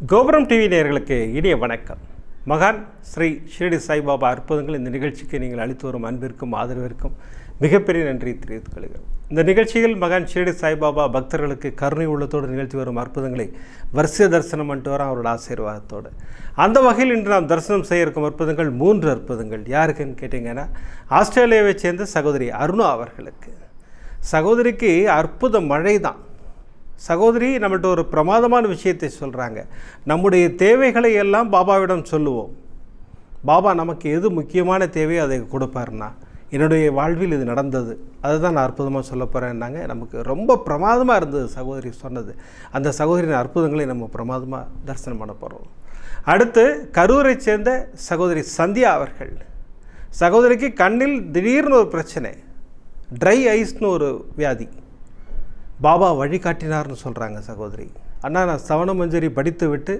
கோபுரம் டிவி நேயர்களுக்கு இனிய வணக்கம். மகான் ஸ்ரீ ஷிரடி சாய்பாபா அற்புதங்கள் இந்த நிகழ்ச்சிக்கு நீங்கள் அளித்து வரும் அன்பிற்கும் ஆதரவிற்கும் மிகப்பெரிய நன்றி தெரிவித்துக் கொள்கிறோம். இந்த நிகழ்ச்சியில் மகான் ஷிரடி சாய்பாபா பக்தர்களுக்கு கருணை உள்ளத்தோடு நிகழ்த்தி வரும் அற்புதங்களை வரிசை தரிசனம் பண்ணிட்டு வர அவரோட ஆசீர்வாதத்தோடு. அந்த வகையில் இன்று நாம் தரிசனம் செய்ய இருக்கும் அற்புதங்கள் 3 அற்புதங்கள். யாருக்குன்னு கேட்டிங்கன்னா, ஆஸ்திரேலியாவை சேர்ந்த சகோதரி அருணா அவர்களுக்கு. சகோதரிக்கு அற்புத மழை தான். சகோதரி நம்மள்ட்ட ஒரு பிரமாதமான விஷயத்தை சொல்கிறாங்க. நம்முடைய தேவைகளை எல்லாம் பாபாவிடம் சொல்லுவோம். பாபா நமக்கு எது முக்கியமான தேவையோ அதை கொடுப்பாருன்னா, என்னுடைய வாழ்வில் இது நடந்தது, அதை தான் நான் அற்புதமாக சொல்ல போகிறேன்னாங்க. நமக்கு ரொம்ப பிரமாதமாக இருந்தது சகோதரி சொன்னது. அந்த சகோதரியின் அற்புதங்களை நம்ம பிரமாதமாக தரிசனம் பண்ண போகிறோம். அடுத்து கரூரை சேர்ந்த சகோதரி சந்தியா அவர்கள். சகோதரிக்கு கண்ணில் திடீர்னு ஒரு பிரச்சனை, ட்ரை ஐஸ்னு ஒரு வியாதி. பாபா வழிகாட்டினார்னு சொல்கிறாங்க சகோதரி. அண்ணா, நான் சவண மஞ்சரி படித்து விட்டு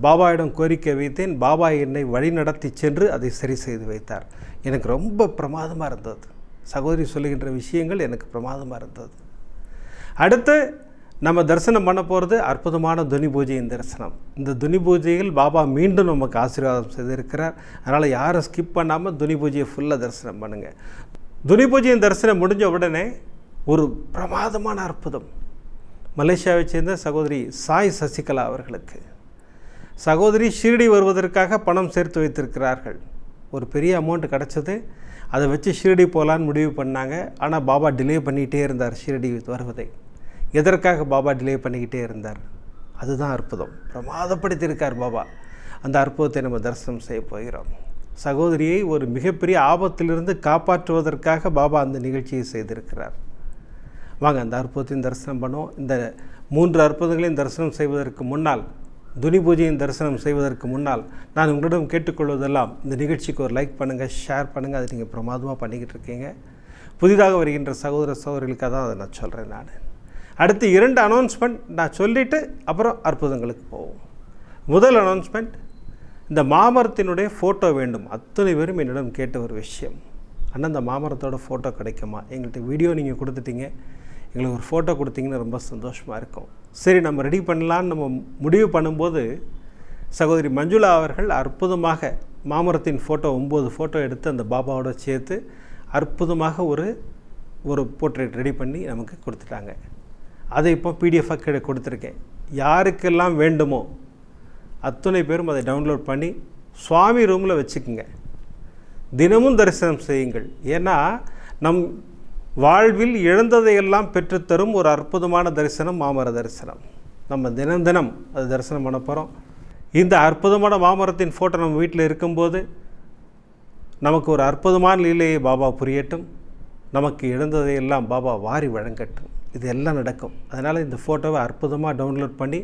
பாபாவிடம் கோரிக்கை வைத்தேன். பாபா என்னை வழி நடத்தி சென்று அதை சரி செய்து வைத்தார். எனக்கு ரொம்ப பிரமாதமாக இருந்தது. சகோதரி சொல்லுகின்ற விஷயங்கள் எனக்கு பிரமாதமாக இருந்தது. அடுத்து நம்ம தரிசனம் பண்ண போகிறது அற்புதமான துனி பூஜையின் தரிசனம். இந்த துனி பூஜையில் பாபா மீண்டும் நமக்கு ஆசீர்வாதம் செய்திருக்கிறார். அதனால் யாரும் ஸ்கிப் பண்ணாமல் துனி பூஜையை ஃபுல்லாக தரிசனம் பண்ணுங்கள். துனி பூஜையின் தரிசனம் முடிஞ்ச உடனே ஒரு பிரமாதமான அற்புதம் மலேசியாவை சேர்ந்த சகோதரி சாய் சசிகலா அவர்களுக்கு. சகோதரி ஷிரடி வருவதற்காக பணம் சேர்த்து வைத்திருக்கிறார்கள். ஒரு பெரிய அமௌண்ட் கிடச்சது. அதை வச்சு ஷிரடி போகலான்னு முடிவு பண்ணாங்க. ஆனால் பாபா டிலே பண்ணிக்கிட்டே இருந்தார் ஷிரடி வருவதை. எதற்காக பாபா டிலே பண்ணிக்கிட்டே இருந்தார்? அதுதான் அற்புதம். பிரமாதப்படுத்தியிருக்கார் பாபா. அந்த அற்புதத்தை நம்ம தரிசனம் செய்ய போகிறோம். சகோதரியை ஒரு மிகப்பெரிய ஆபத்திலிருந்து காப்பாற்றுவதற்காக பாபா அந்த நிகழ்ச்சியை செய்திருக்கிறார். வாங்க அந்த அற்புதத்தையும் தரிசனம் பண்ணுவோம். இந்த 3 அற்புதங்களையும் தரிசனம் செய்வதற்கு முன்னால், துனி பூஜையின் தரிசனம் செய்வதற்கு முன்னால் நான் உங்களிடம் கேட்டுக்கொள்வதெல்லாம், இந்த நிகழ்ச்சிக்கு ஒரு லைக் பண்ணுங்கள், ஷேர் பண்ணுங்கள். அதை நீங்கள் பிரமாதமாக பண்ணிக்கிட்டு இருக்கீங்க. புதிதாக வருகின்ற சகோதர சகோதரிகளுக்காக தான் அதை நான் சொல்கிறேன். நான் அடுத்து 2 அனௌன்ஸ்மெண்ட் நான் சொல்லிவிட்டு அப்புறம் அற்புதங்களுக்கு போவோம். முதல் அனௌன்ஸ்மெண்ட், இந்த மாமரத்தினுடைய ஃபோட்டோ வேண்டும். அத்தனை பேரும் என்னிடம் கேட்ட ஒரு விஷயம், அண்ணா இந்த மாமரத்தோட ஃபோட்டோ கிடைக்குமா? எங்கள்கிட்ட வீடியோ நீங்கள் கொடுத்துட்டீங்க, எங்களுக்கு ஒரு ஃபோட்டோ கொடுத்தீங்கன்னு ரொம்ப சந்தோஷமாக இருக்கும். சரி, நம்ம ரெடி பண்ணலான்னு நம்ம முடிவு பண்ணும்போது சகோதரி மஞ்சுளா அவர்கள் அற்புதமாக மாமரத்தின் ஃபோட்டோ 9 ஃபோட்டோ எடுத்து அந்த பாபாவோட சேர்த்து அற்புதமாக ஒரு போர்ட்ரேட் ரெடி பண்ணி நமக்கு கொடுத்துட்டாங்க. அதை இப்போ பிடிஎஃபாக கொடுத்துருக்கேன். யாருக்கெல்லாம் வேண்டுமோ அத்தனை பேரும் அதை டவுன்லோட் பண்ணி சுவாமி ரூமில் வச்சுக்குங்க. தினமும் தரிசனம் செய்யுங்கள். ஏன்னா நம் வாழ்வில் இழந்ததையெல்லாம் பெற்றுத்தரும் ஒரு அற்புதமான தரிசனம் மாமர தரிசனம். நம்ம தினம் தினம் அது தரிசனம் பண்ண போகிறோம். இந்த அற்புதமான மாமரத்தின் ஃபோட்டோ நம்ம வீட்டில் இருக்கும்போது நமக்கு ஒரு அற்புதமான லீலையை பாபா புரியட்டும். நமக்கு இழந்ததையெல்லாம் பாபா வாரி வழங்கட்டும். இது எல்லாம் நடக்கும். அதனால் இந்த ஃபோட்டோவை அற்புதமாக டவுன்லோட் பண்ணி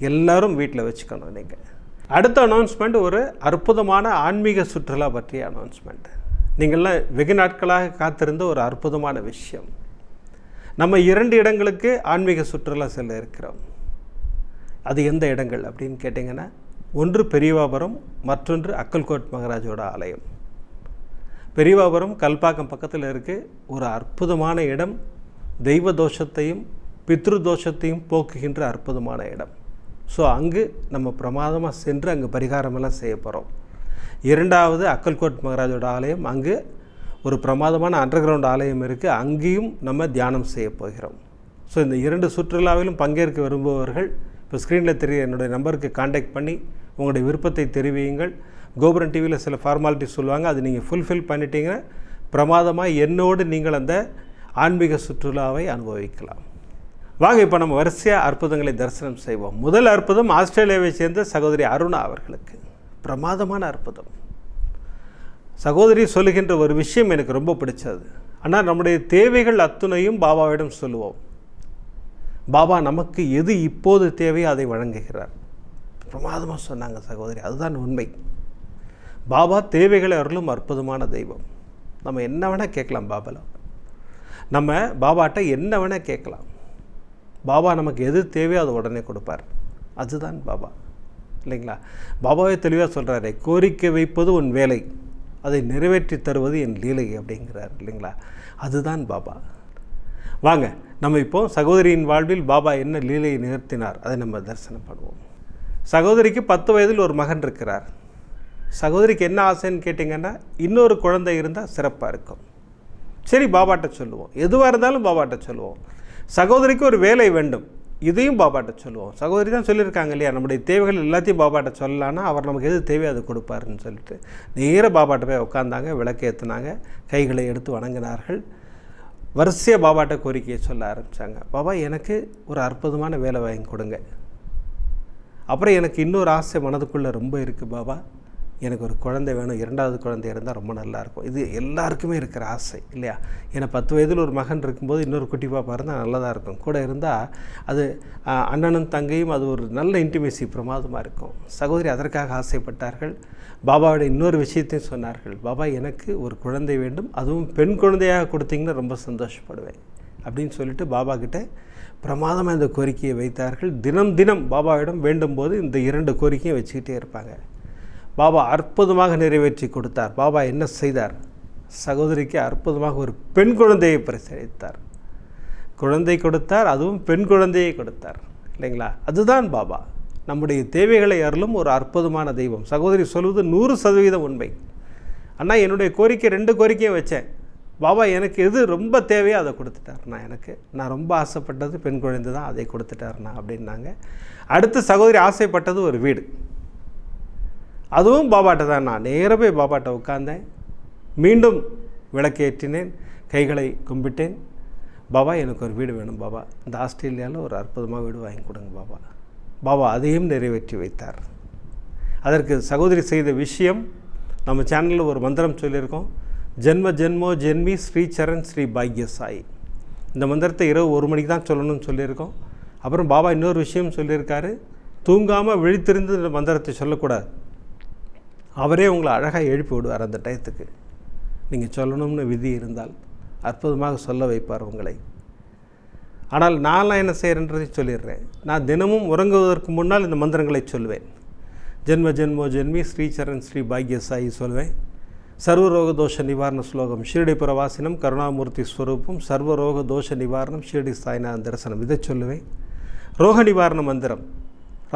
எல்லோரும் வீட்டில் வச்சுக்கணும். நீங்கள் அடுத்த அனௌன்ஸ்மெண்ட் ஒரு அற்புதமான ஆன்மீக சுற்றுலா பற்றிய அனௌன்ஸ்மெண்ட். நீங்கள்லாம் வெகு நாட்களாக காத்திருந்த ஒரு அற்புதமான விஷயம். நம்ம 2 இடங்களுக்கு ஆன்மீக சுற்றுலா செல்ல இருக்கிறோம். அது எந்த இடங்கள் அப்படின்னு கேட்டிங்கன்னா, ஒன்று பெரியவாபுரம், மற்றொன்று அக்கல்கோட் மகாராஜோட ஆலயம். பெரியவாபுரம் கல்பாக்கம் பக்கத்தில் இருக்குது. ஒரு அற்புதமான இடம். தெய்வ தோஷத்தையும் பித்ரு தோஷத்தையும் போக்குகின்ற அற்புதமான இடம். ஸோ அங்கு நம்ம பிரமாதமாக சென்று அங்கே பரிகாரமெல்லாம் செய்ய போகிறோம். 2வது அக்கல்கோட் மகாராஜோட ஆலயம். அங்கு ஒரு பிரமாதமான அண்டர் கிரவுண்ட் ஆலயம் இருக்குது. அங்கேயும் நம்ம தியானம் செய்ய போகிறோம். ஸோ இந்த 2 சுற்றுலாவிலும் பங்கேற்க விரும்புபவர்கள் இப்போ ஸ்க்ரீனில் தெரிய என்னுடைய நம்பருக்கு காண்டாக்ட் பண்ணி உங்களுடைய விருப்பத்தை தெரிவியுங்கள். கோபுரம் டிவியில் சில ஃபார்மாலிட்டி சொல்லுவாங்க, அது நீங்கள் ஃபுல்ஃபில் பண்ணிட்டீங்கன்னா பிரமாதமாக என்னோடு நீங்கள் அந்த ஆன்மீக சுற்றுலாவை அனுபவிக்கலாம். வாங்க இப்போ நம்ம வரிசையாக அற்புதங்களை தரிசனம் செய்வோம். முதல் அற்புதம் ஆஸ்திரேலியாவை சேர்ந்த சகோதரி அருணா அவர்களுக்கு. பிரமாதமான அற்புதம். சகோதரி சொல்லுகின்ற ஒரு விஷயம் எனக்கு ரொம்ப பிடிச்சது. ஆனால் நம்முடைய தேவைகள் அத்துணையும் பாபாவிடம் சொல்லுவோம். பாபா நமக்கு எது இப்போது தேவையோ அதை வழங்குகிறார். பிரமாதமாக சொன்னாங்க சகோதரி. அதுதான் உண்மை. பாபா தேவைகளை அருளும் அற்புதமான தெய்வம். நம்ம என்ன வேணால் கேட்கலாம் பாபாவில். நம்ம பாபாட்ட என்ன வேணால் கேட்கலாம். பாபா நமக்கு எது தேவையோ அதை உடனே கொடுப்பார். அதுதான் பாபா, இல்லைங்களா? பாபாவே தெளிவாக சொல்கிறாரு, கோரிக்கை வைப்பது உன் வேலை, அதை நிறைவேற்றி தருவது என் லீலை அப்படிங்கிறார், இல்லைங்களா? அதுதான் பாபா. வாங்க நம்ம இப்போ சகோதரியின் வாழ்வில் பாபா என்ன லீலையை நிகழ்த்தினார் அதை நம்ம தரிசனம் பண்ணுவோம். சகோதரிக்கு 10 வயதில் ஒரு மகன் இருக்கிறார். சகோதரிக்கு என்ன ஆசைன்னு கேட்டிங்கன்னா, இன்னொரு குழந்தை இருந்தால் சிறப்பாக இருக்கும். சரி, பாபாட்ட சொல்லுவோம். எதுவாக இருந்தாலும் பாபாட்ட சொல்லுவோம். சகோதரிக்கு ஒரு வேலை வேண்டும், இதையும் பாபாட்ட சொல்லுவோம். சகோதரி தான் சொல்லியிருக்காங்க இல்லையா, நம்முடைய தேவைகள் எல்லாத்தையும் பாபாட்ட சொல்லலான்னா அவர் நமக்கு எது தேவையோ அதை கொடுப்பாருன்னு சொல்லிட்டு நேராக பாபாட்ட போய் உட்காந்தாங்க, விளக்கு ஏற்றுனாங்க, கைகளை எடுத்து வணங்கினார்கள். வரிசையாக பாபாட்ட கோரிக்கையை சொல்ல ஆரம்பித்தாங்க. பாபா, எனக்கு ஒரு அற்புதமான வேலை வாங்கி கொடுங்க. அப்புறம் எனக்கு இன்னொரு ஆசை மனதுக்குள்ளே ரொம்ப இருக்குது பாபா, எனக்கு ஒரு குழந்தை வேணும், 2வது குழந்தை இருந்தால் ரொம்ப நல்லாயிருக்கும். இது எல்லாருக்குமே இருக்கிற ஆசை இல்லையா? ஏன்னா 10 வயதில் ஒரு மகன் இருக்கும்போது இன்னொரு குட்டி பாப்பா இருந்தால் நல்லதாக இருக்கும். கூட இருந்தால் அது அண்ணனும் தங்கையும், அது ஒரு நல்ல இன்டிமேசி, பிரமாதமாக இருக்கும். சகோதரி அதற்காக ஆசைப்பட்டார்கள். பாபாவோட இன்னொரு விஷயத்தையும் சொன்னார்கள். பாபா, எனக்கு ஒரு குழந்தை வேண்டும், அதுவும் பெண் குழந்தையாக கொடுத்தீங்கன்னா ரொம்ப சந்தோஷப்படுவேன் அப்படின்னு சொல்லிட்டு பாபா கிட்ட பிரமாதமாக இந்த கோரிக்கையை வைத்தார்கள். தினம் தினம் பாபாவிடம் வேண்டும் போது இந்த 2 கோரிக்கையும் வச்சுக்கிட்டே இருப்பாங்க. பாபா அற்புதமாக நிறைவேற்றி கொடுத்தார். பாபா என்ன செய்தார்? சகோதரிக்கு அற்புதமாக ஒரு பெண் குழந்தையை பரிசளித்தார். குழந்தை கொடுத்தார், அதுவும் பெண் குழந்தையை கொடுத்தார் இல்லைங்களா? அதுதான் பாபா. நம்முடைய தேவைகளை அருளும் ஒரு அற்புதமான தெய்வம். சகோதரி சொல்வது 100% உண்மை. அண்ணா, என்னுடைய கோரிக்கை 2 கோரிக்கையும் வச்சேன், பாபா எனக்கு எது ரொம்ப தேவையோ அதை கொடுத்துட்டாருண்ணா. நான் ரொம்ப ஆசைப்பட்டது பெண் குழந்தை தான், அதை கொடுத்துட்டாருண்ணா அப்படின்னாங்க. அடுத்து சகோதரி ஆசைப்பட்டது ஒரு வீடு, அதுவும் பாபாட்ட தான். நான் நேராக போய் பாபாட்ட உட்கார்ந்தேன், மீண்டும் விளக்கேற்றினேன், கைகளை கும்பிட்டேன். பாபா, எனக்கு ஒரு வீடு வேணும் பாபா, இந்த ஆஸ்திரேலியாவில் ஒரு அற்புதமாக வீடு வாங்கி கொடுங்க பாபா. பாபா அதையும் நிறைவேற்றி வைத்தார். அதற்கு சகோதரி செய்த விஷயம், நம்ம சேனலில் ஒரு மந்திரம் சொல்லியிருக்கோம், ஜென்ம ஜென்மோ ஜென்மி ஸ்ரீசரண் ஸ்ரீ பாக்ய சாய். இந்த மந்திரத்தை இரவு 1 மணிக்கு தான் சொல்லணும்னு சொல்லியிருக்கோம். அப்புறம் பாபா இன்னொரு விஷயம் சொல்லியிருக்காரு, தூங்காமல் விழித்திருந்து இந்த மந்திரத்தை சொல்லக்கூடாது, அவரே உங்களை அழகாக எழுப்பி விடுவார். அந்த டயத்துக்கு நீங்கள் சொல்லணும்னு விதி இருந்தால் அற்புதமாக சொல்ல வைப்பார் உங்களை. ஆனால் நான்லாம் என்ன செய்கிறேன்றதை சொல்லிடுறேன். நான் தினமும் உறங்குவதற்கு முன்னால் இந்த மந்திரங்களை சொல்வேன். ஜென்ம ஜென்மோ ஜென்மி ஸ்ரீசரண் ஸ்ரீ பாக்ய சாயி சொல்வேன். சர்வரோக தோஷ நிவாரண ஸ்லோகம் ஷீரடி புரவாசினம் கருணாமூர்த்தி ஸ்வரூபம் சர்வரோக தோஷ நிவாரணம் ஷீரடி சாய்நாதன் தரிசனம், இதை சொல்லுவேன். ரோக நிவாரண மந்திரம்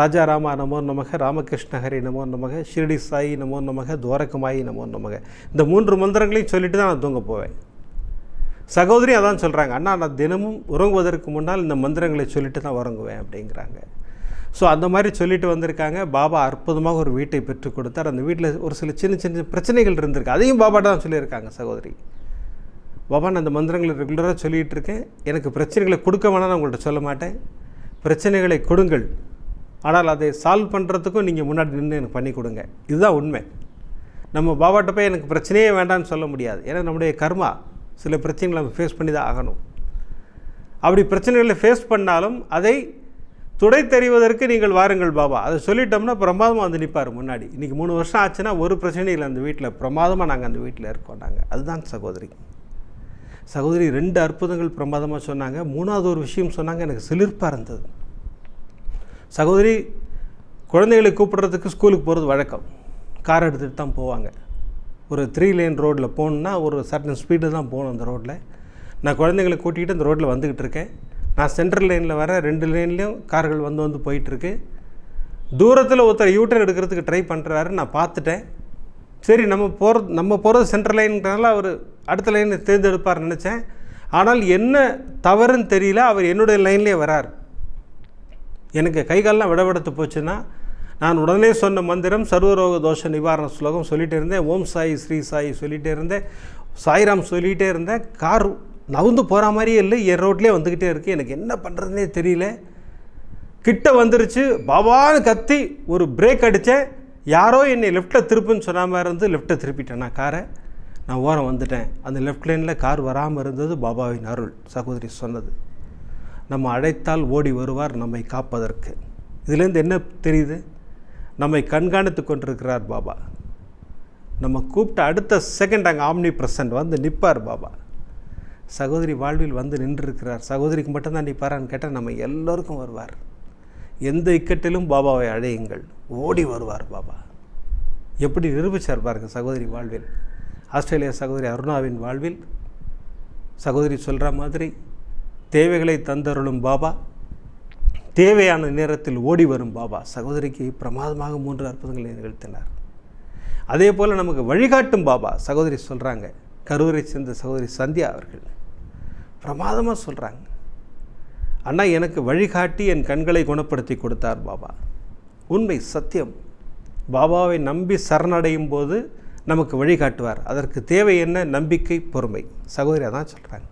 ராஜா ராமா நமோ நமக, ராமகிருஷ்ண ஹரி நமோ நமக, ஷிரடி சாயி நமோ நமக, துவாரகமாயி நமோ நமக. இந்த 3 மந்திரங்களையும் சொல்லிட்டு தான் நான் தூங்க போவேன். சகோதரி அதான் சொல்கிறாங்க, அண்ணா நான் தினமும் உறங்குவதற்கு முன்னால் இந்த மந்திரங்களை சொல்லிட்டு தான் உறங்குவேன் அப்படிங்கிறாங்க. ஸோ அந்த மாதிரி சொல்லிட்டு வந்திருக்காங்க. பாபா அற்புதமாக ஒரு வீட்டை பெற்றுக் கொடுத்தார். அந்த வீட்டில் ஒரு சில சின்ன சின்ன பிரச்சனைகள் இருந்திருக்கு, அதையும் பாபாட்ட தான் சொல்லியிருக்காங்க சகோதரி. பாபா, நான் அந்த மந்திரங்களை ரெகுலராக சொல்லிகிட்டு இருக்கேன், எனக்கு பிரச்சனைகளை கொடுக்க வேணாம், நான் உங்கள்கிட்ட சொல்ல மாட்டேன், பிரச்சனைகளை கொடுங்கள், ஆனால் அதை சால்வ் பண்ணுறதுக்கும் நீங்கள் முன்னாடி நின்று எனக்கு பண்ணி கொடுங்க. இதுதான் உண்மை. நம்ம பாபாட்ட போய் எனக்கு பிரச்சனையே வேண்டாம்னு சொல்ல முடியாது. ஏன்னா நம்முடைய கர்மா, சில பிரச்சனைகளை நம்ம ஃபேஸ் பண்ணி தான் ஆகணும். அப்படி பிரச்சனைகளை ஃபேஸ் பண்ணாலும் அதை துடை தெரிவதற்கு நீங்கள் வாருங்கள் பாபா, அதை சொல்லிட்டோம்னா பிரமாதமாக வந்து நிற்பார் முன்னாடி. இன்றைக்கி 3 வருஷம் ஆச்சுன்னா ஒரு பிரச்சனையும் இல்லை அந்த வீட்டில், பிரமாதமாக நாங்கள் அந்த வீட்டில் இருக்கோம் நாங்கள். அதுதான் சகோதரி. 2 அற்புதங்கள் பிரமாதமாக சொன்னாங்க. 3வது ஒரு விஷயம் சொன்னாங்க, எனக்கு சிலிர்ப்பாக இருந்தது. சகோதரி குழந்தைகளை கூப்பிடுறதுக்கு ஸ்கூலுக்கு போகிறது வழக்கம், கார் எடுத்துகிட்டு தான் போவாங்க. ஒரு 3 லேன் ரோட்டில் போகணுன்னா ஒரு சர்டன் ஸ்பீடு தான் போகணும் அந்த ரோட்டில். நான் குழந்தைங்களை கூட்டிகிட்டு அந்த ரோட்டில் வந்துக்கிட்டு இருக்கேன். நான் சென்ட்ரல் லைனில் வர 2 லேன்லேயும் கார்கள் வந்து போயிட்டுருக்கு. தூரத்தில் ஒருத்தர் யூட்டர்ன் எடுக்கிறதுக்கு ட்ரை பண்ணுறாரு, நான் பார்த்துட்டேன். சரி நம்ம போகிறது சென்ட்ரல் லைனுங்கிறனால அவர் அடுத்த லைனை தேர்ந்தெடுப்பார் நினச்சேன். ஆனால் என்ன தவறுன்னு தெரியல, அவர் என்னுடைய லைன்லேயே வரார். எனக்கு கைகாலெலாம் விடவிடத்து போச்சுன்னா நான் உடனே சொன்ன மந்திரம் சர்வரோக தோஷ நிவாரண ஸ்லோகம் சொல்லிகிட்டே இருந்தேன், ஓம் சாய் ஸ்ரீ சாய் சொல்லிகிட்டே இருந்தேன், சாய்ராம் சொல்லிகிட்டே இருந்தேன். கார் நவுந்து போகிற மாதிரியே இல்லை, என் ரோட்லேயே வந்துக்கிட்டே இருக்குது. எனக்கு என்ன பண்ணுறதுனே தெரியல. கிட்ட வந்துருச்சு, பாபான்னு கத்தி ஒரு பிரேக் அடித்தேன். யாரோ என்னை லெஃப்ட்டில் திருப்புன்னு சொன்ன மாதிரி இருந்து லெஃப்ட்டை திருப்பிட்டேன். நான் காரை நான் ஓரம் வந்துட்டேன். அந்த லெஃப்ட் லைனில் கார் வராமல் இருந்தது பாபாவின் அருள். சகோதரி சொன்னது, நம்ம அழைத்தால் ஓடி வருவார் நம்மை காப்பதற்கு. இதுலேருந்து என்ன தெரியுது? நம்மை கண்காணித்து கொண்டிருக்கிறார் பாபா. நம்ம கூப்பிட்ட அடுத்த செகண்ட் அங்கே ஆம்னி பிரசன்ட் வந்து நிற்பார் பாபா. சகோதரி வாழ்வில் வந்து நின்றுருக்கிறார். சகோதரிக்கு மட்டும்தான் நிற்பாரான்னு கேட்டால் நம்ம எல்லோருக்கும் வருவார். எந்த இக்கட்டிலும் பாபாவை அழையுங்கள், ஓடி வருவார் பாபா. எப்படி நிரூபித்தார் பாருங்கள் சகோதரி வாழ்வில். ஆஸ்திரேலியா சகோதரி அருணாவின் வாழ்வில் சகோதரி சொல்கிற மாதிரி தேவைகளை தந்தருளும் பாபா, தேவையான நேரத்தில் ஓடி வரும் பாபா சகோதரிக்கு பிரமாதமாக 3 அற்புதங்களை நிகழ்த்தினார். அதே போல் நமக்கு வழிகாட்டும் பாபா சகோதரி சொல்கிறாங்க, கரூரை சேர்ந்த சகோதரி சந்தியா அவர்கள் பிரமாதமாக சொல்கிறாங்க, அண்ணா எனக்கு வழிகாட்டி என் கண்களை குணப்படுத்தி கொடுத்தார் பாபா. உண்மை, சத்தியம். பாபாவை நம்பி சரணடையும் போது நமக்கு வழிகாட்டுவார். அதற்கு தேவை என்ன? நம்பிக்கை, பொறுமை. சகோதரி அதான் சொல்கிறாங்க.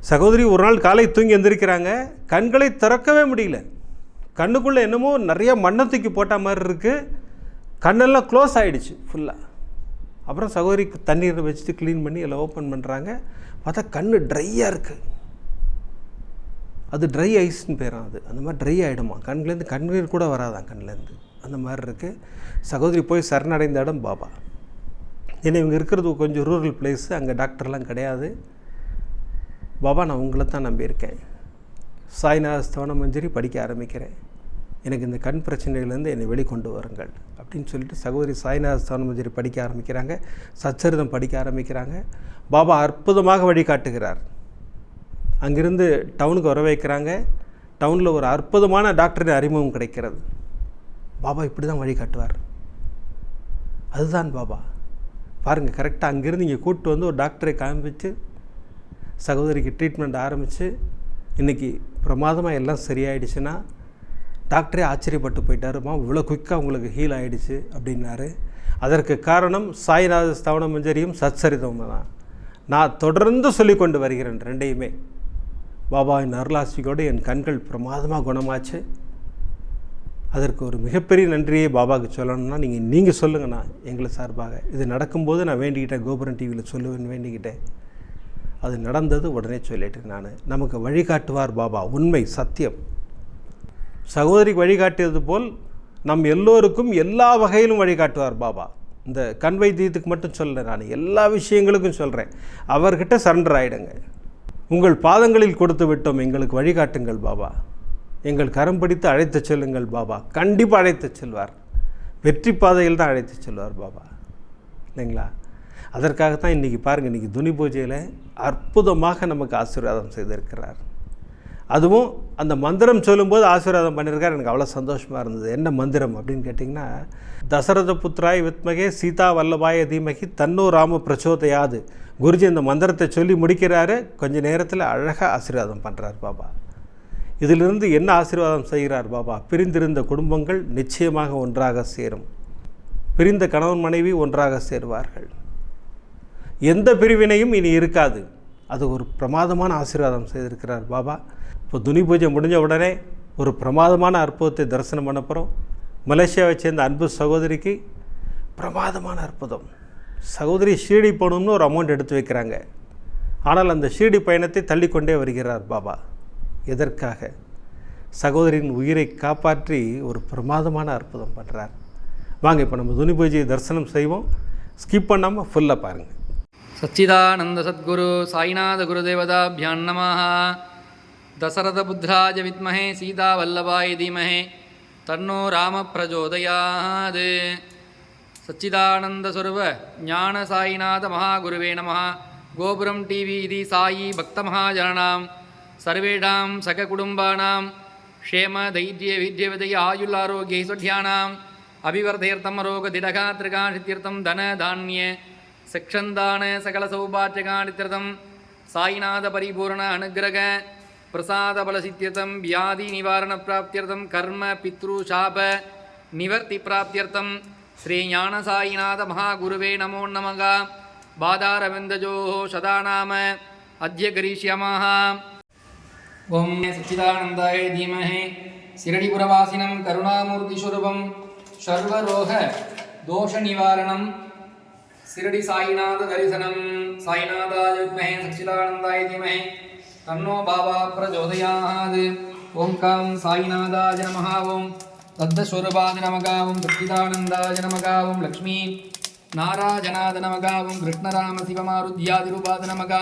சகோதரி ஒரு நாள் காலை தூங்கி எந்திரிக்கிறாங்க, கண்களை திறக்கவே முடியல. கண்ணுக்குள்ளே என்னமோ நிறைய மண்ணை தூக்கி போட்ட மாதிரி இருக்குது, கண்ணெல்லாம் க்ளோஸ் ஆகிடுச்சு ஃபுல்லாக. அப்புறம் சகோதரிக்கு தண்ணீரை வச்சுட்டு க்ளீன் பண்ணி எல்லாம் ஓப்பன் பண்ணுறாங்க. பார்த்தா கண்ணு ட்ரையாக இருக்குது. அது ட்ரை ஐஸ்ன்னு பேரும். அது அந்த மாதிரி ட்ரை ஆகிடுமா, கண்லேருந்து கண்ணீர் கூட வராதான் கண்லேருந்து, அந்த மாதிரி இருக்குது. சகோதரி போய் சரணடைந்த இடம் பாபா. ஏன்னா இவங்க இருக்கிறது கொஞ்சம் ரூரல் பிளேஸு, அங்கே டாக்டர்லாம் கிடையாது. பாபா நான் உங்களை தான் நம்பியிருக்கேன், சாய்நாத ஸ்தவன மஞ்சரி படிக்க ஆரம்பிக்கிறேன், எனக்கு இந்த கண் பிரச்சனைகள்லேருந்து என்னை வெளிக்கொண்டு வருங்கள் அப்படின்னு சொல்லிட்டு சகோதரி சாய்நாத ஸ்தவன மஞ்சரி படிக்க ஆரம்பிக்கிறாங்க, சச்சரிதம் படிக்க ஆரம்பிக்கிறாங்க. பாபா அற்புதமாக வழிகாட்டுகிறார். அங்கிருந்து டவுனுக்கு வர வைக்கிறாங்க. டவுனில் ஒரு அற்புதமான டாக்டரின் அறிமுகம் கிடைக்கிறது. பாபா இப்படி தான் வழிகாட்டுவார். அதுதான் பாபா. பாருங்கள், கரெக்டாக அங்கேருந்து இங்கே கூப்பிட்டு வந்து ஒரு டாக்டரை காமிச்சு சகோதரிக்கு ட்ரீட்மெண்ட் ஆரம்பித்து இன்றைக்கி பிரமாதமாக எல்லாம் சரியாயிடுச்சுன்னா டாக்டரே ஆச்சரியப்பட்டு போயிட்டாருமா, இவ்வளோ குயிக்காக உங்களுக்கு ஹீல் ஆகிடுச்சு அப்படின்னாரு. அதற்கு காரணம் சாய்நாத ஸ்தவன மஞ்சரியும் சச்சரிதமும் தான். நான் தொடர்ந்து சொல்லி கொண்டு வருகிறேன் ரெண்டையுமே. பாபாவின் அருளாசியோடு என் கண்கள் பிரமாதமாக குணமாச்சு. அதற்கு ஒரு மிகப்பெரிய நன்றியை பாபாவுக்கு சொல்லணும்னா நீங்கள் சொல்லுங்கண்ணா எங்களை சார்பாக. இது நடக்கும்போது நான் வேண்டிக்கிட்டேன், கோபுரம் டிவியில் சொல்லுவேன்னு வேண்டிக்கிட்டேன். அது நடந்தது, உடனே சொல்லிட்டேன் நான். நமக்கு வழிகாட்டுவார் பாபா, உண்மை, சத்தியம். சகோதரிக்கு வழிகாட்டியது போல் நம் எல்லோருக்கும் எல்லா வகையிலும் வழிகாட்டுவார் பாபா. இந்த கண் வைத்தியத்துக்கு மட்டும் சொல்லலை, நான் எல்லா விஷயங்களுக்கும் சொல்கிறேன். அவர்கிட்ட சரண்டர் ஆகிடுங்க. உங்கள் பாதங்களில் கொடுத்து விட்டோம், எங்களுக்கு வழிகாட்டுங்கள் பாபா, எங்கள் கரம் பிடித்து அழைத்து செல்லுங்கள் பாபா. கண்டிப்பாக அழைத்து செல்வார். வெற்றி பாதையில் தான் அழைத்து செல்வார் பாபா, இல்லைங்களா? அதற்காகத்தான் இன்றைக்கி பாருங்கள், இன்றைக்கி துனி பூஜையில் அற்புதமாக நமக்கு ஆசீர்வாதம் செய்திருக்கிறார். அதுவும் அந்த மந்திரம் சொல்லும்போது ஆசீர்வாதம் பண்ணியிருக்கார். எனக்கு அவ்வளோ சந்தோஷமாக இருந்தது. என்ன மந்திரம் அப்படின்னு கேட்டிங்கன்னா, தசரத புத்திராய் வித்மகே சீதா வல்லபாய தீமகி தன்னோ ராம பிரச்சோதயாது. குருஜி இந்த மந்திரத்தை சொல்லி முடிக்கிறாரு, கொஞ்சம் நேரத்தில் அழகாக ஆசீர்வாதம் பண்ணுறார் பாபா. இதிலிருந்து என்ன ஆசீர்வாதம் செய்கிறார் பாபா? பிரிந்திருந்த குடும்பங்கள் நிச்சயமாக ஒன்றாக சேரும். பிரிந்த கணவன் மனைவி ஒன்றாக சேருவார்கள். எந்த பிரிவினையும் இனி இருக்காது. அது ஒரு பிரமாதமான ஆசீர்வாதம் செய்திருக்கிறார் பாபா. இப்போ துனி பூஜை முடிஞ்ச உடனே ஒரு பிரமாதமான அற்புதத்தை தரிசனம் பண்ண போகிறோம். மலேசியாவை சேர்ந்த அன்பு சகோதரிக்கு பிரமாதமான அற்புதம். சகோதரி ஷீரடி போகணும்னு ஒரு அமௌண்ட் எடுத்து வைக்கிறாங்க. ஆனால் அந்த ஷீரடி பயணத்தை தள்ளிக்கொண்டே வருகிறார் பாபா. எதற்காக? சகோதரியின் உயிரை காப்பாற்றி ஒரு பிரமாதமான அற்புதம் பண்ணுறார். வாங்க இப்போ நம்ம துனி பூஜையை தரிசனம் செய்வோம். ஸ்கிப் பண்ணாமல் ஃபுல்லாக பாருங்கள். சச்சிதானந்த சத்குரு சாய்நாத குருதேவதாபியான் நமः. தசரத புத்திராய வித்மஹே சீதா வல்லபாய தீமஹே தன்னோ ராம பிரச்சோதயாத். சச்சிதானந்த ஸ்வரூப ஞான சாய்நாத மகாகுருவே நமः. கோபுரம் டிவி இது சாயி பக்த மகாஜனாம் சர்வேஷாம் சககுடும்பானாம் க்ஷேம தைரிய வித்ய விதய ஆயுள் ஆரோக்கிய ஐஸ்வர்யானாம் அபிவர்தயர்த்தம் ரோக திடகா திரிகாணித்யர்த்தம் தன தானிய சக்ஷந்தான சகல சௌபாட்யகாணித்யர்த்தம் சாய்நாத பரிபூர்ண அனுகிரக பிரசாத பலசித்யர்த்தம் வியாதி நிவாரண பிராப்தியர்த்தம் கர்ம பித்ரு சாப நிவர்த்தி பிராப்தியர்த்தம் ஸ்ரீ ஞான சாயிநாத மகாகுருவே நமோ நமக. பாதாரவிந்தஜோ சதாநாம அத்ய கரிஷ்யாமः. ஓம் சச்சிதானந்தாய தீமஹி சிரடிபுரவாசினம் கருணாமூர்த்திஸ்வரூபம் சர்வரோக தோஷ நிவாரணம் சிரடி சாயிநாத தரிசனம். சாயிநாதாய வித்மஹே சச்சிதானந்தாய தீமஹி தன்னோ பாபா பிரச்சோதயாத். ஓம் கம் சாயிநாதாய நமः. ஓம் தத்தஸ்வரூபாய நமக. ஓம் சச்சிதானந்தாய நமக. ஓம் லக்ஷ்மி நாராயணாத நமக. ஓம் கிருஷ்ணராம சிவமாருத்யாதிரூபாத நமக.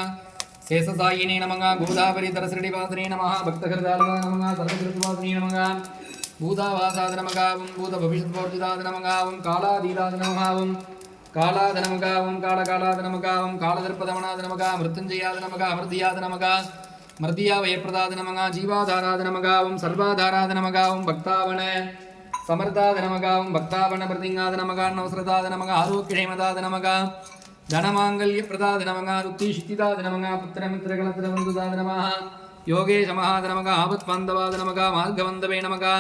சேஷசாயினே நமக. கோதாவரி தரசிரடிவாசனே நமக. பக்தகிருதாலய நமக. சர்வகிருத்வாசனே நமக. பூதாவாசாத நமக. ஓம் பூத பவிஷ்யத்வர்ஜிதாத நமக. ஓம் காலாதீதாத நமக. ஓம் காலாத நமக. ஓம் காலகாலாத நமக. ஓம் காலதர்ப்பதமனாத நமக. மிருத்யுஞ்சயாத நமக. அமிர்தியாத நமக. மர்தியா வயப்பிரதாத நமகா ஜீவாதாராத நமகா ஓம் சர்வாதாராத நமகா ஓம் பக்தாவன சமர்த்தாத நமகா ஓம் பக்தாவன பிரதிங்காத நமகா நவசரதாத நமகா ஆரோக்கியமதாத நமகா தனமாங்கல்ய பிரதாத நமகா ருத்தி சித்திதாத நமகா புத்திரமித்திரகலத்திரவந்துதாத நமகா யோகேஷ மகாத நமகா ஆபத் பாந்தவாத நமகா மார்கவந்தவே நமகா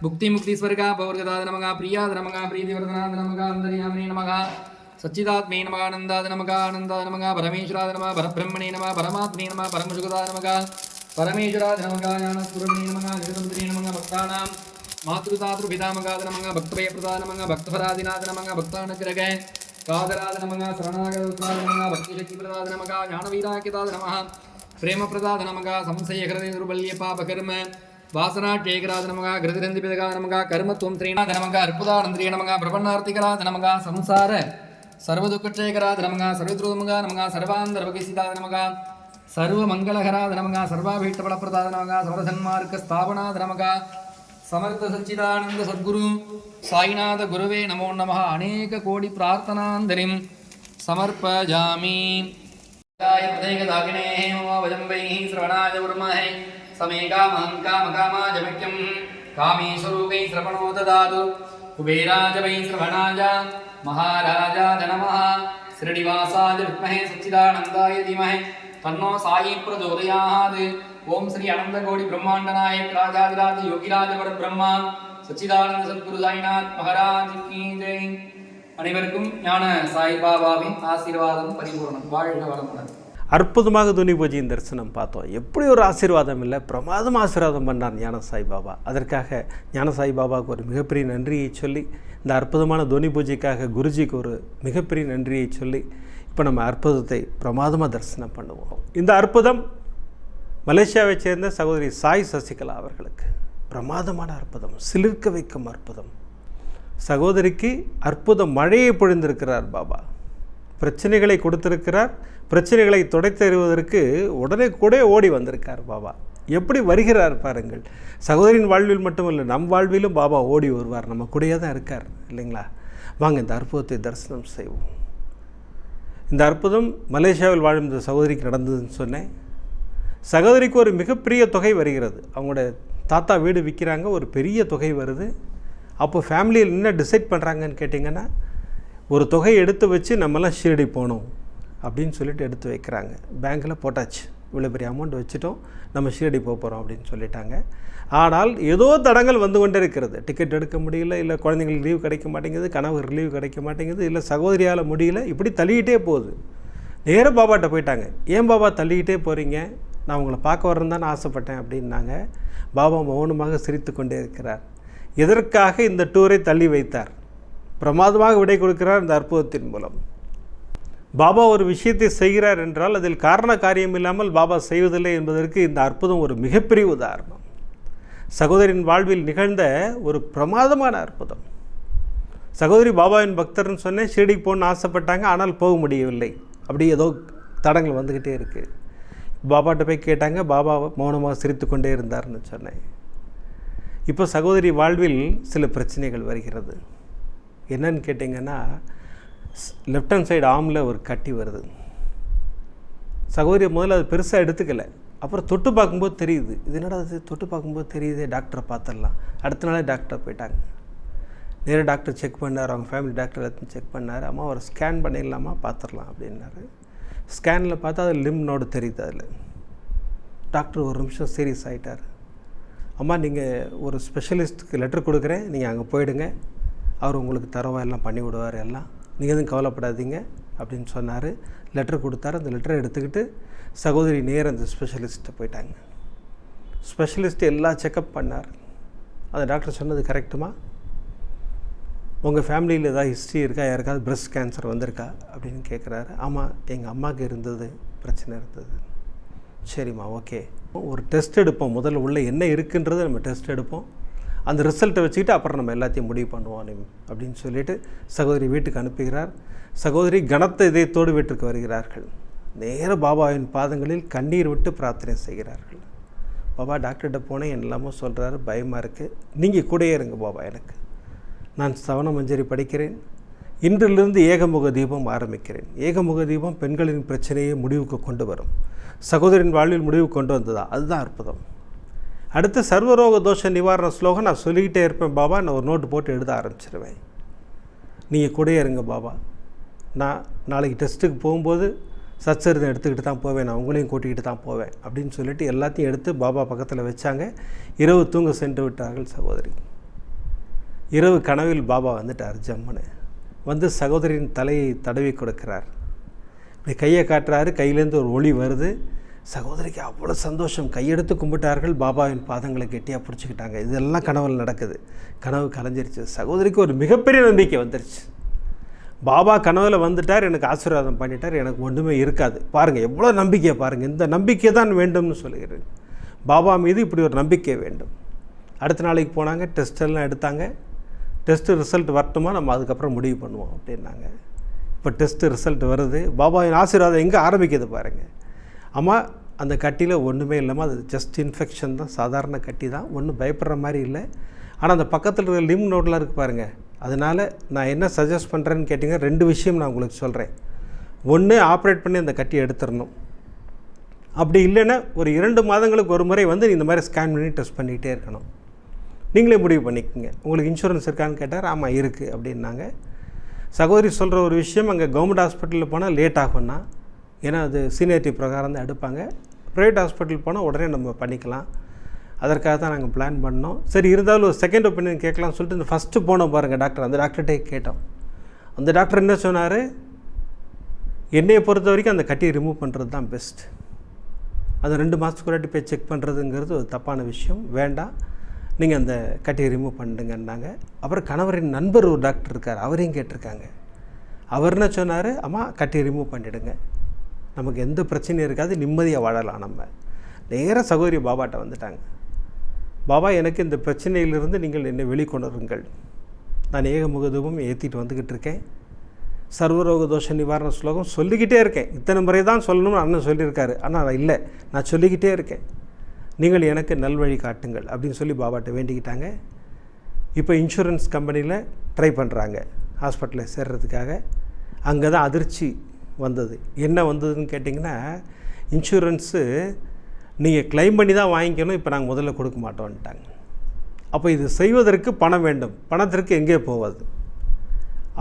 புக்தி முக்தி ஸ்வர்கா பௌர்கதாத நமகா பிரியாத நமகா பிரீதிவர்தனாத நமகா அந்தரியாமினே நமகா சச்சிதாத்மே நமகா ஆனந்தாத நமகா ஆனந்தாத நமகா பரமேஸ்வராத நமகா பரபிரம்மணே நமகா பரமாத்மே நமகா பரமசுகதாத நமகா பரமேஸ்வராத நமகா ஞானஸ்வரூபிணே நமகா ஜெகதந்திரே நமகா பக்தானாம் மாத்ருதாத்ருபிதாமகாத நமகா பக்தபயப்பிரதாத நமகா பக்தபராதிநாத நமகா பக்தானுக்கிரக காதராத நமகா சரணாகதாத நமகா பக்திசக்திபிரதாத நமகா ஞானவீராக்கியதாத நமகா பிரேமப்பிரதாத நமகா சம்சயகிருதே துர்பல்ய பாபகர்ம வாசனாட்சேகராத நமகா கிருதிரந்திபிதகாத நமகா கர்மத்வம் த்ரீநாத நமகா அற்புதானந்திரிய நமகா பிரபன்னார்த்திகராத நமகா சம்சார சர்வதுக்கட்சேகராத நமகா சர்வத்ருதமகா நமகா சர்வாந்தர்வகிசிதாத நமகா சர்வமங்களகராத நமகா சர்வாபீஷ்டபலப்பிரதாத நமகா சவரசன்மார்க்க ஸ்தாபனாத நமகா समर्थ सच्चिदानंद सद्गुरु साईनाथ गुरुवे नमो नमः अनेक कोटि प्रार्थनांजलिं समर्पयामि प्रदेकदागिने मम वजम्बैः श्रवणाय उर्महे समेकामहं कामकामाजमख्यं कामेश्वरूपै श्रवणो ददातु कुबेराज वै श्रवणाय महाराजाय नमः श्रीनिवासाय विद्महे सच्चिदानन्दाय धीमहि तन्नो साई प्रचोदयात् ओम श्री अनंत कोटि ब्रह्मांड नायक राजाधिराज योगिराज पर ब्रह्मा सच्चिदानंद सद्गुरु साईनाथ महाराज की जय அனைவருக்கும் ஞான சாய்பாபாவின் ஆசீர்வாதம் பரிபூர்ணம் வாழ்க வளமுடன். அற்புதமாக துனி பூஜையின் தரிசனம் பார்த்தோம். எப்படி ஒரு ஆசீர்வாதம் இல்லை, பிரமாதம் ஆசீர்வாதம் பண்ணார் ஞான சாய்பாபா. அதற்காக ஞான சாய்பாபாவுக்கு ஒரு மிகப்பெரிய நன்றியை சொல்லி, இந்த அற்புதமான துனி பூஜைக்காக குருஜிக்கு ஒரு மிகப்பெரிய நன்றியை சொல்லி இப்போ நம்ம அற்புதத்தை பிரமாதமாக தரிசனம் பண்ணுவோம். இந்த அற்புதம் மலேசியாவை சேர்ந்த சகோதரி சாய் சசிகலா அவர்களுக்கு பிரமாதமான அற்புதம், சிலிர்க்க வைக்கும் அற்புதம். சகோதரிக்கு அற்புத மழையை பொழிந்திருக்கிறார் பாபா. பிரச்சனைகளை கொடுத்திருக்கிறார். பிரச்சனைகளை துடைத்தெறிவதற்கு உடனே கூட ஓடி வந்திருக்கார் பாபா. எப்படி வருகிறார் பாருங்கள். சகோதரின் வாழ்வில் மட்டுமல்ல, நம் வாழ்விலும் பாபா ஓடி வருவார். நம்ம கூடயே தான் இருக்கார் இல்லைங்களா? வாங்க இந்த அற்புதத்தை தரிசனம் செய்வோம். இந்த அற்புதம் மலேசியாவில் வாழும் இந்த சகோதரிக்கு நடந்ததுன்னு சொன்னேன். சகோதரிக்கு ஒரு மிகப்பெரிய தொகை வருகிறது. அவங்களோட தாத்தா வீடு விற்கிறாங்க, ஒரு பெரிய தொகை வருது. அப்போ ஃபேமிலியில் என்ன டிசைட் பண்ணுறாங்கன்னு கேட்டிங்கன்னா, ஒரு தொகையை எடுத்து வச்சு நம்மலாம் ஷீரடி போகணும் அப்படின்னு சொல்லிட்டு எடுத்து வைக்கிறாங்க. பேங்க்கில் போட்டாச்சு, இவ்வளோ பெரிய அமௌண்ட் வச்சுட்டோம், நம்ம ஷீரடி போக போகிறோம் அப்படின்னு சொல்லிட்டாங்க. ஆனால் ஏதோ தடங்கள் வந்து கொண்டே இருக்கிறது. டிக்கெட் எடுக்க முடியல, இல்லை குழந்தைங்களுக்கு லீவ் கிடைக்க மாட்டேங்குது, கணவர் லீவ் கிடைக்க மாட்டேங்குது, இல்லை சகோதரியால் முடியல, இப்படி தள்ளிக்கிட்டே போகுது. நேராக பாபாட்ட போயிட்டாங்க. ஏன் பாபா தள்ளிக்கிட்டே போகிறீங்க, நான் உங்களை பார்க்க வரேன்னு தானே ஆசைப்பட்டேன் அப்படின்னாங்க. பாபா மௌனமாக சிரித்து கொண்டே இருக்கிறார். எதற்காக இந்த டூரை தள்ளி வைத்தார்? பிரமாதமாக விடை கொடுக்கிறார் இந்த அற்புதத்தின் மூலம். பாபா ஒரு விஷயத்தை செய்கிறார் என்றால் அதில் காரண காரியம் இல்லாமல் பாபா செய்வதில்லை என்பதற்கு இந்த அற்புதம் ஒரு மிகப்பெரிய உதாரணம். சகோதரின் வாழ்வில் நிகழ்ந்த ஒரு பிரமாதமான அற்புதம். சகோதரி பாபாவின் பக்தர்னு சொன்னேன், ஷீரடிக்கு போகணுன்னு ஆசைப்பட்டாங்க, ஆனால் போக முடியவில்லை. அப்படி ஏதோ தடங்கள் வந்துக்கிட்டே இருக்குது. பாபாட்ட போய் கேட்டாங்க, பாபா மௌனமாக சிரித்து கொண்டே இருந்தார்னு சொன்னேன். இப்போ சகோதரி வாழ்வில் சில பிரச்சனைகள் வருகிறது. என்னன்னு கேட்டிங்கன்னா, லெஃப்ட் ஹேண்ட் சைடு ஆர்மில் ஒரு கட்டி வருது. சகோதரி முதல்ல அது பெருசாக எடுத்துக்கலை. அப்புறம் தொட்டு பார்க்கும்போது தெரியுது, இது என்னடா அது தொட்டு பார்க்கும்போது தெரியுது, டாக்டரை பார்த்துடலாம். அடுத்த நாளே டாக்டர் போயிட்டாங்க. நேராக டாக்டர் செக் பண்ணார், அவங்க ஃபேமிலி டாக்டர் எல்லாத்தையும் செக் பண்ணார். அம்மா ஒரு ஸ்கேன் பண்ணிடலாமா, பார்த்துடலாம் அப்படின்னாரு. ஸ்கேனில் பார்த்தா அது லிம் நோடு தெரியுது. அதில் டாக்டர் ஒரு நிமிஷம் சீரியஸ் ஆகிட்டார். அம்மா நீங்கள் ஒரு ஸ்பெஷலிஸ்ட்டுக்கு லெட்டர் கொடுக்குறேன், நீங்கள் அங்கே போயிடுங்க, அவர் உங்களுக்கு தரவா எல்லாம் பண்ணி விடுவார், எல்லாம் நீங்கள் எதுவும் கவலைப்படாதீங்க அப்படின்னு சொன்னார். லெட்டர் கொடுத்தாரு. அந்த லெட்டரை எடுத்துக்கிட்டு சகோதரி நேரம் அந்த ஸ்பெஷலிஸ்ட்டை போயிட்டாங்க. ஸ்பெஷலிஸ்ட் எல்லா செக்கப் பண்ணார். அந்த டாக்டர் சொன்னது கரெக்டுமா, உங்கள் ஃபேமிலியில் ஏதாவது ஹிஸ்ட்ரி இருக்கா, யாருக்காவது பிரஸ்ட் கேன்சர் வந்திருக்கா அப்படின்னு கேட்குறாரு. ஆமாம், எங்கள் அம்மாவுக்கு இருந்தது, பிரச்சனை இருந்தது. சரிம்மா, ஓகே, ஒரு டெஸ்ட் எடுப்போம், முதல்ல உள்ள என்ன இருக்குன்றதை நம்ம டெஸ்ட் எடுப்போம், அந்த ரிசல்ட்டை வச்சுக்கிட்டு அப்புறம் நம்ம எல்லாத்தையும் முடிவு பண்ணுவோம் அப்படின்னு சொல்லிவிட்டு சகோதரி வீட்டுக்கு அனுப்புகிறார். சகோதரி கனத்த இதயத்தோடு வீட்டுக்கு வருகிறார்கள். நேர பாபாவின் பாதங்களில் கண்ணீர் விட்டு பிரார்த்தனை செய்கிறார்கள். பாபா டாக்டர்கிட்ட போனேன், எல்லாமே சொல்கிறாரு, பயமாக இருக்குது, நீங்கள் கூடயே இருங்க பாபா, எனக்கு நான் சவண மஞ்சரி படிக்கிறேன், இன்றிலிருந்து ஏகமுக தீபம் ஆரம்பிக்கிறேன். ஏகமுக தீபம் பெண்களின் பிரச்சனையை முடிவுக்கு கொண்டு வரும். சகோதரின் வாழ்வில் முடிவு கொண்டு வந்ததா, அதுதான் அற்புதம். அடுத்து சர்வரோக தோஷ நிவாரண ஸ்லோகம் நான் சொல்லிக்கிட்டே இருப்பேன் பாபா. நான் ஒரு நோட்டு போட்டு எழுத ஆரம்பிச்சிருவேன். நீங்கள் கூடயே இருங்க பாபா. நான் நாளைக்கு டெஸ்ட்டுக்கு போகும்போது சச்சரிதம் எடுத்துக்கிட்டு தான் போவேன், நான் உங்களையும் கூட்டிக்கிட்டு தான் போவேன் அப்படின்னு சொல்லிட்டு எல்லாத்தையும் எடுத்து பாபா பக்கத்தில் வச்சாங்க. இரவு தூங்க சென்று விட்டார்கள் சகோதரி. இரவு கனவில் பாபா வந்துட்டார். ஜம்முன்னு வந்து சகோதரியின் தலையை தடவி கொடுக்கிறார். இப்படி கையை காட்டுறாரு. கையிலேருந்து ஒரு ஒளி வருது. சகோதரிக்கு அவ்வளோ சந்தோஷம். கையெடுத்து கும்பிட்டார்கள். பாபாவின் பாதங்களை கெட்டியாக பிடிச்சிக்கிட்டாங்க. இதெல்லாம் கனவில் நடக்குது. கனவு கலைஞ்சிருச்சு. சகோதரிக்கு ஒரு மிகப்பெரிய நம்பிக்கை வந்துருச்சு. பாபா கனவில் வந்துட்டார், எனக்கு ஆசீர்வாதம் பண்ணிட்டார், எனக்கு ஒன்றுமே இருக்காது. பாருங்கள் எவ்வளோ நம்பிக்கை பாருங்கள். இந்த நம்பிக்கை தான் வேண்டும்னு சொல்லுகிறேன். பாபா மீது இப்படி ஒரு நம்பிக்கை வேண்டும். அடுத்த நாளைக்கு போனாங்க. டெஸ்ட்டெல்லாம் எடுத்தாங்க. டெஸ்ட்டு ரிசல்ட் வரட்டுமா, நம்ம அதுக்கப்புறம் முடிவு பண்ணுவோம் அப்படின்னாங்க. இப்போ டெஸ்ட்டு ரிசல்ட் வருது. பாபாவின் ஆசீர்வாதம் எங்கே ஆரம்பிக்குது பாருங்கள். அம்மா அந்த கட்டியில் ஒன்றுமே இல்லாமல் அது ஜஸ்ட் இன்ஃபெக்ஷன் தான், சாதாரண கட்டி தான், ஒன்றும் பயப்படுற மாதிரி இல்லை. ஆனால் அந்த பக்கத்தில் இருக்கிற லிம் நோட்லாம் இருக்குது பாருங்கள். அதனால் நான் என்ன சஜஸ்ட் பண்ணுறேன்னு கேட்டிங்கன்னா 2 விஷயம் நான் உங்களுக்கு சொல்கிறேன். ஒன்று, ஆப்ரேட் பண்ணி அந்த கட்டியை எடுத்துடணும். அப்படி இல்லைன்னா ஒரு 2 மாதங்களுக்கு ஒரு முறை வந்து இந்த மாதிரி ஸ்கேன் பண்ணி டெஸ்ட் பண்ணிகிட்டே இருக்கணும். நீங்களே முடிவு பண்ணிக்கோங்க. உங்களுக்கு இன்சூரன்ஸ் இருக்கான்னு கேட்டார். ஆமாம் இருக்குது அப்படின்னாங்க. சகோதரி சொல்கிற ஒரு விஷயம், அங்கே கவர்மெண்ட் ஹாஸ்பிட்டலில் போனால் லேட் ஆகும்னா, ஏன்னா அது சீனியாரிட்டி பிரகாரம் தான் எடுப்பாங்க. ப்ரைவேட் ஹாஸ்பிட்டல் போனால் உடனே நம்ம பண்ணிக்கலாம். அதற்காக தான் நாங்கள் பிளான் பண்ணோம். சரி, இருந்தாலும் ஒரு செகண்ட் ஒப்பீனியன் கேட்கலாம்னு சொல்லிட்டு இந்த ஃபஸ்ட்டு போனோம் பாருங்கள் டாக்டர். அந்த டாக்டர்கிட்டே கேட்டோம். அந்த டாக்டர் என்ன சொன்னார், என்னையை பொறுத்த வரைக்கும் அந்த கட்டியை ரிமூவ் பண்ணுறது தான் பெஸ்ட். அது 2 மாதத்துக்கு ஒரு போய் செக் பண்ணுறதுங்கிறது ஒரு தப்பான விஷயம், வேண்டாம், நீங்கள் அந்த கட்டியை ரிமூவ் பண்ணிடுங்கன்னாங்க. அப்புறம் கணவரின் நண்பர் ஒரு டாக்டர் இருக்கார், அவரையும் கேட்டிருக்காங்க. அவர் என்ன சொன்னார், அம்மா கட்டியை ரிமூவ் பண்ணிவிடுங்க, நமக்கு எந்த பிரச்சனையும் இருக்காது, நிம்மதியாக வாழலாம். நம்ம நேராக சகோதரி பாபாட்ட வந்துட்டாங்க. பாபா, எனக்கு இந்த பிரச்சனையிலிருந்து நீங்கள் என்னை வெளிக்கொணருங்கள். நான் ஏகமுகதூபம் ஏற்றிட்டு வந்துக்கிட்டு இருக்கேன். சர்வரோக தோஷ நிவாரண ஸ்லோகம் சொல்லிக்கிட்டே இருக்கேன். இத்தனை முறை தான் சொல்லணும்னு அண்ணன் சொல்லியிருக்காரு. ஆனால் இல்லை, நான் சொல்லிக்கிட்டே இருக்கேன். நீங்கள் எனக்கு நல்வழி காட்டுங்கள் அப்படின்னு சொல்லி பாபாட்ட வேண்டிக்கிட்டாங்க. இப்போ இன்சூரன்ஸ் கம்பெனியில் ட்ரை பண்ணுறாங்க ஹாஸ்பிட்டலில் சேர்றதுக்காக. அங்கே தான் அதிர்ச்சி வந்தது. என்ன வந்ததுன்னு கேட்டிங்கன்னா, இன்சூரன்ஸு நீங்கள் கிளைம் பண்ணி தான் வாங்கிக்கணும், இப்போ நாங்கள் முதல்ல கொடுக்க மாட்டோம்ட்டாங்க. அப்போ இது செய்வதற்கு பணம் வேண்டும். பணத்திற்கு எங்கே போவது?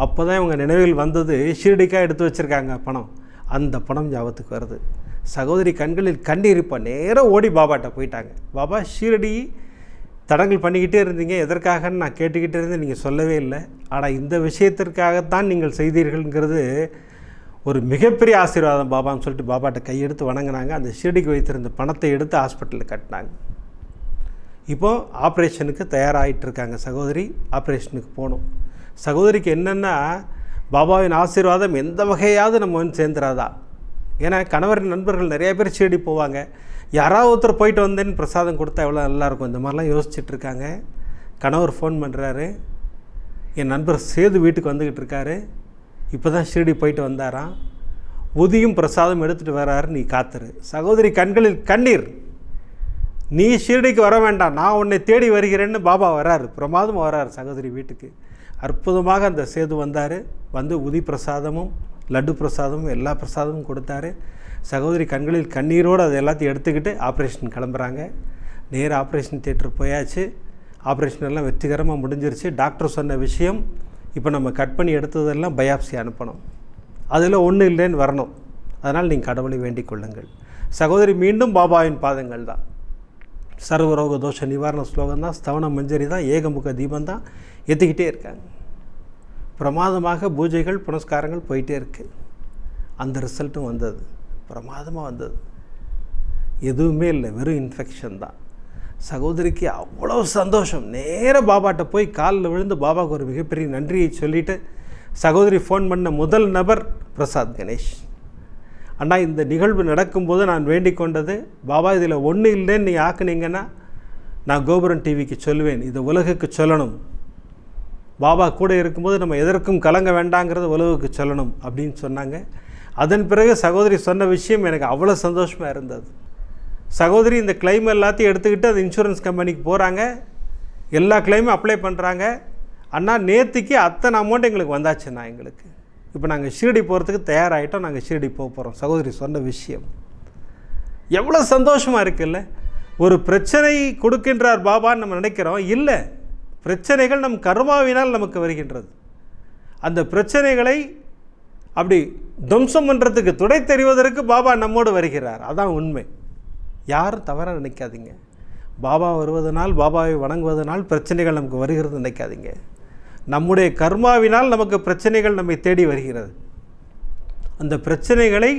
அப்போ தான் இவங்க நினைவில் வந்தது, ஷீரடிக்காக எடுத்து வச்சுருக்காங்க பணம். அந்த பணம் ஞாபகத்துக்கு வருது. சகோதரி கண்களில் கண்ணீர். இப்போ நேராக ஓடி பாபாட்ட போயிட்டாங்க. பாபா, ஷீரடி தடங்கள் பண்ணிக்கிட்டே இருந்தீங்க, எதற்காகன்னு நான் கேட்டுக்கிட்டே இருந்தேன், நீங்கள் சொல்லவே இல்லை. ஆனால் இந்த விஷயத்திற்காகத்தான் நீங்கள் செய்தீர்கள்ங்கிறது ஒரு மிகப்பெரிய ஆசீர்வாதம் பாபான்னு சொல்லிட்டு பாபாட்ட கையெடுத்து வணங்கினாங்க. அந்த ஷீரடிக்கு வைத்திருந்த பணத்தை எடுத்து ஹாஸ்பிட்டலில் கட்டினாங்க. இப்போது ஆப்ரேஷனுக்கு தயாராகிட்டுருக்காங்க சகோதரி. ஆப்ரேஷனுக்கு போகணும். சகோதரிக்கு என்னென்னா, பாபாவின் ஆசீர்வாதம் எந்த வகையாவது நம்ம வந்து சேர்ந்துடாதா? ஏன்னா கணவரின் நண்பர்கள் நிறைய பேர் ஷீரடி போவாங்க. யாராவது ஒருத்தர் போயிட்டு வந்தேன்னு பிரசாதம் கொடுத்தா எவ்வளோ நல்லாயிருக்கும். இந்த மாதிரிலாம் யோசிச்சுட்ருக்காங்க. கணவர் ஃபோன் பண்ணுறாரு, என் நண்பர் சேது வீட்டுக்கு வந்துக்கிட்டு இருக்காரு, இப்போ தான் ஷீரடி போயிட்டு வந்தாராம், உதியும் பிரசாதம் எடுத்துகிட்டு வராரு, நீ காத்துரு. சகோதரி கண்களில் கண்ணீர். நீ ஷீரடிக்கு வர வேண்டாம், நான் உன்னை தேடி வருகிறேன்னு பாபா வராரு. பிரமாதமாக வராரு சகோதரி வீட்டுக்கு. அற்புதமாக அந்த சேது வந்தார். வந்து உதி பிரசாதமும் லட்டு பிரசாதமும் எல்லா பிரசாதமும் கொடுத்தாரு. சகோதரி கண்களில் கண்ணீரோடு அதை எல்லாத்தையும் எடுத்துக்கிட்டு ஆப்ரேஷன் கிளம்புறாங்க. நேராக ஆப்ரேஷன் தியேட்டர் போயாச்சு. ஆப்ரேஷன் எல்லாம் வெற்றிகரமாக முடிஞ்சிருச்சு. டாக்டர் சொன்ன விஷயம், இப்போ நம்ம கட் பண்ணி எடுத்ததெல்லாம் பயாப்சி அனுப்பணும், அதில் ஒன்றும் இல்லைன்னு வரணும். அதனால் நீங்கள் கடவுளை வேண்டிக் கொள்ளுங்கள். சகோதரி மீண்டும் பாபாவின் பாதங்கள் தான். சர்வரோக தோஷ நிவாரண ஸ்லோகம் தான், ஸ்தவன மஞ்சரி தான், ஏகமுக தீபம் தான் ஏற்றிக்கிட்டே இருக்காங்க. பிரமாதமாக பூஜைகள் புனஸ்காரங்கள் போயிட்டே இருக்குது. அந்த ரிசல்ட்டும் வந்தது, பிரமாதமாக வந்தது. எதுவுமே இல்லை, வெறும் இன்ஃபெக்ஷன் தான். சகோதரிக்கு அவ்வளோ சந்தோஷம். நேராக பாபாட்ட போய் காலில் விழுந்து பாபாவுக்கு ஒரு மிகப்பெரிய நன்றியை சொல்லிவிட்டு, சகோதரி ஃபோன் பண்ண முதல் நபர் பிரசாத் கணேஷ். அண்ணா, இந்த நிகழ்வு நடக்கும்போது நான் வேண்டிக் கொண்டது, பாபா இதில் ஒன்றும் இல்லைன்னு நீங்கள் ஆக்குனீங்கன்னா நான் கோபுரம் டிவிக்கு சொல்லுவேன், இதை உலகுக்கு சொல்லணும். பாபா கூட இருக்கும்போது நம்ம எதற்கும் கலங்க வேண்டாங்கிறத உலகுக்கு சொல்லணும் அப்படின்னு சொன்னாங்க. அதன் பிறகு சகோதரி சொன்ன விஷயம் எனக்கு அவ்வளோ சந்தோஷமாக இருந்தது. சகோதரி இந்த கிளைம் எல்லாத்தையும் எடுத்துக்கிட்டு அது இன்சூரன்ஸ் கம்பெனிக்கு போகிறாங்க. எல்லா கிளைமும் அப்ளை பண்ணுறாங்க. அண்ணா நேற்றுக்கு அத்தனை அமௌண்ட் எங்களுக்கு வந்தாச்சுண்ணா எங்களுக்கு. இப்போ நாங்கள் ஷீரடி போகிறதுக்கு தயாராகிட்டோம், நாங்கள் ஷீரடி போக போகிறோம். சகோதரி சொன்ன விஷயம் எவ்வளோ சந்தோஷமாக இருக்குல்ல. ஒரு பிரச்சனை கொடுக்கின்றார் பாபான்னு நம்ம நினைக்கிறோம். இல்லை, பிரச்சனைகள் நம் கர்மாவினால் நமக்கு வருகின்றது. அந்த பிரச்சனைகளை அப்படி துவம்சம் பண்ணுறதுக்கு துடை தெரிவதற்கு பாபா நம்மோடு வருகிறார். அதான் உண்மை. யாரும் தவறாக நினைக்காதீங்க. பாபா வருவதனால், பாபாவை வணங்குவதனால் பிரச்சனைகள் நமக்கு வருகிறது நினைக்காதீங்க. நம்முடைய கர்மாவினால் நமக்கு பிரச்சனைகள் நம்மை தேடி வருகிறது. அந்த பிரச்சனைகளை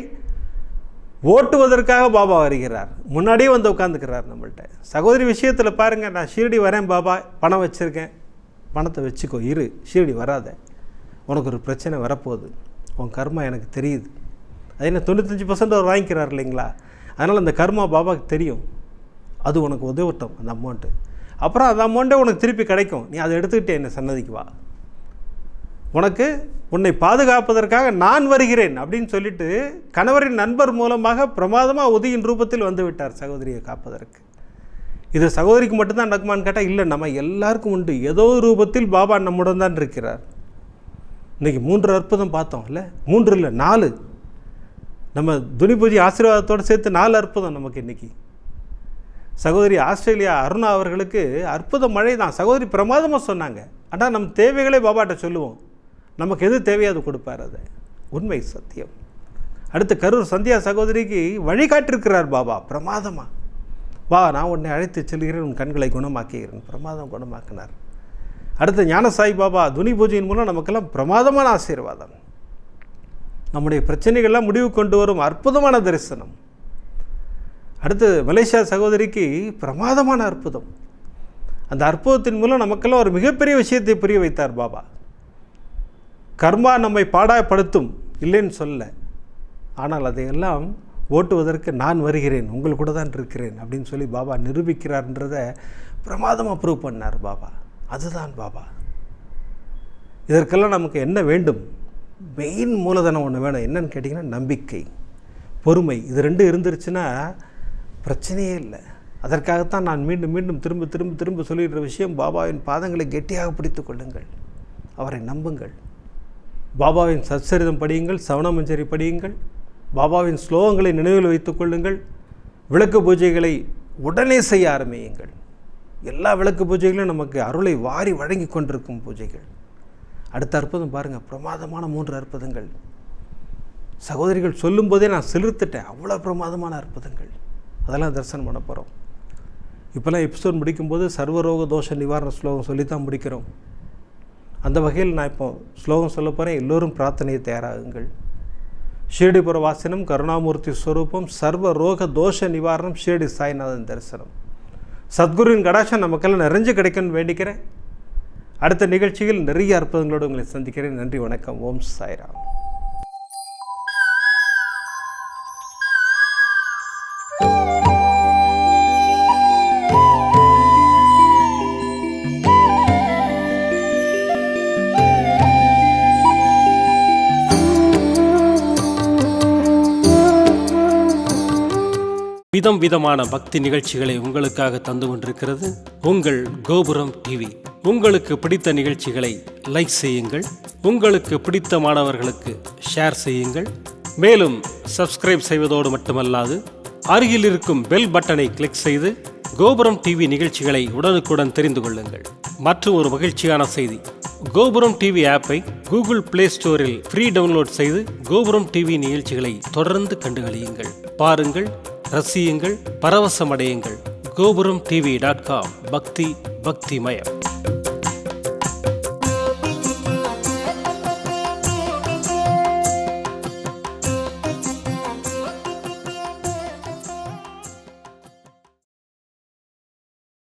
ஓட்டுவதற்காக பாபா வருகிறார். முன்னாடியே வந்து உட்காந்துக்கிறார் நம்மள்கிட்ட. சகோதரி விஷயத்தில் பாருங்கள், நான் ஷீரடி வரேன் பாபா, பணம் வச்சுருக்கேன், பணத்தை வச்சுக்கோ, இரு, ஷீரடி வராத, உனக்கு ஒரு பிரச்சனை வரப்போகுது, உன் கர்மா எனக்கு தெரியுது. அது என்ன 95% அவர் வாங்கிக்கிறார் இல்லைங்களா? அதனால் அந்த கர்மா பாபாவுக்கு தெரியும். அது உனக்கு உதவட்டும் அந்த அமௌண்ட்டு. அப்புறம் அந்த அமௌண்ட்டே உனக்கு திருப்பி கிடைக்கும். நீ அதை எடுத்துக்கிட்டே என்னை சன்னதிக்கு வா, உனக்கு உன்னை பாதுகாப்பதற்காக நான் வருகிறேன் அப்படின்னு சொல்லிட்டு கணவரின் நண்பர் மூலமாக பிரமாதமாக உதவியின் ரூபத்தில் வந்து விட்டார் சகோதரியை காப்பதற்கு. இது சகோதரிக்கு மட்டும்தான் நடக்குமான்னு கேட்டால் இல்லை, நம்ம எல்லாருக்கும் உண்டு. ஏதோ ரூபத்தில் பாபா நம்முடன் தான் இருக்கிறார். இன்றைக்கி 3 அற்புதம் பார்த்தோம் இல்லை, 3 இல்லை 4. நம்ம துனி பூஜை ஆசீர்வாதத்தோடு சேர்த்து 4 அற்புதம் நமக்கு இன்றைக்கி. சகோதரி ஆஸ்திரேலியா அருணா அவர்களுக்கு அற்புத மழை தான். சகோதரி பிரமாதமாக சொன்னாங்க. ஆனால் நம்ம தேவைகளே பாபாட்ட சொல்லுவோம், நமக்கு எது தேவையோ அது கொடுப்பார். அதை உண்மை, சத்தியம். அடுத்து கரூர் சந்தியா சகோதரிக்கு வழிகாட்டிருக்கிறார் பாபா பிரமாதமாக. வா, நான் உன்னை அழைத்து செல்கிறேன், உன் கண்களை குணமாக்குகிறேன். பிரமாதம் குணமாக்கினார். அடுத்து ஞானசாய் பாபா துனி பூஜையின் மூலம் நமக்கெல்லாம் பிரமாதமான ஆசீர்வாதம். நம்முடைய பிரச்சனைகள்லாம் முடிவு கொண்டு வரும் அற்புதமான தரிசனம். அடுத்து மலேசியா சகோதரிக்கு பிரமாதமான அற்புதம். அந்த அற்புதத்தின் மூலம் நமக்கெல்லாம் ஒரு மிகப்பெரிய விஷயத்தை புரிய வைத்தார் பாபா. கர்மா நம்மை பாடாப்படுத்தும், இல்லைன்னு சொல்ல, ஆனால் அதையெல்லாம் ஓட்டுவதற்கு நான் வருகிறேன், உங்கள் கூட தான் இருக்கிறேன் அப்படின்னு சொல்லி பாபா நிரூபிக்கிறார்ன்றதை பிரமாதமாக ப்ரூவ் பண்ணார் பாபா. அதுதான் பாபா. இதற்கெல்லாம் நமக்கு என்ன வேண்டும்? மெயின் மூலதனம் ஒன்று வேணும். என்னன்னு கேட்டிங்கன்னா நம்பிக்கை, பொறுமை. இது 2 இருந்துருச்சுன்னா பிரச்சனையே இல்லை. அதற்காகத்தான் நான் மீண்டும் மீண்டும் திரும்ப திரும்ப திரும்ப சொல்லிடுற விஷயம், பாபாவின் பாதங்களை கெட்டியாக பிடித்து கொள்ளுங்கள், அவரை நம்புங்கள், பாபாவின் சச்சரிதம் படியுங்கள், சவணமஞ்சரி படியுங்கள், பாபாவின் ஸ்லோகங்களை நினைவில் வைத்துக் கொள்ளுங்கள், விளக்கு பூஜைகளை உடனே செய்ய ஆரம்பியுங்கள். எல்லா விளக்கு பூஜைகளும் நமக்கு அருளை வாரி வழங்கி கொண்டிருக்கும் பூஜைகள். அடுத்த அற்புதம் பாருங்கள், பிரமாதமான 3 அற்புதங்கள். சகோதரிகள் சொல்லும்போதே நான் செலுத்துட்டேன், அவ்வளோ பிரமாதமான அற்புதங்கள். அதெல்லாம் தரிசனம் பண்ண போகிறோம். இப்போல்லாம் எபிசோட் முடிக்கும்போது சர்வரோக தோஷ நிவாரண ஸ்லோகம் சொல்லித்தான் முடிக்கிறோம். அந்த வகையில் நான் இப்போ ஸ்லோகம் சொல்ல போகிறேன். எல்லோரும் பிரார்த்தனையை தயாராகுங்கள். ஷீரடிபுர வாசனம் கருணாமூர்த்தி ஸ்வரூபம், சர்வ ரோக தோஷ நிவாரணம், ஷீரடி சாய்நாதன் தரிசனம். சத்குருவின் கடாட்சம் நமக்கெல்லாம் நிறைஞ்சு கிடைக்கும்னு வேண்டிக்கிறேன். அடுத்த நிகழ்ச்சியில் நிறைய அற்புதங்களோடு உங்களை சந்திக்கிறேன். நன்றி, வணக்கம். ஓம் சாய்ராம். விதம் விதமான பக்தி நிகழ்ச்சிகளை உங்களுக்காக தந்து கொண்டிருக்கிறது உங்கள் கோபுரம் டிவி. உங்களுக்கு பிடித்த நிகழ்ச்சிகளை லைக் செய்யுங்கள், உங்களுக்கு பிடித்த மாணவர்களுக்கு ஷேர் செய்யுங்கள். மேலும் சப்ஸ்கிரைப் செய்வதோடு மட்டுமல்லாது அருகில் இருக்கும் பெல் பட்டனை கிளிக் செய்து கோபுரம் டிவி நிகழ்ச்சிகளை உடனுக்குடன் தெரிந்து கொள்ளுங்கள். மற்றும் ஒரு மகிழ்ச்சியான செய்தி, கோபுரம் டிவி ஆப்பை கூகுள் பிளே ஸ்டோரில் ஃப்ரீ டவுன்லோட் செய்து கோபுரம் டிவி நிகழ்ச்சிகளை தொடர்ந்து கண்டுகளியுங்கள், பாருங்கள், ரசியுங்கள், பரவசமடையுங்கள். gopuramtv.com. பக்தி பக்திமயம்.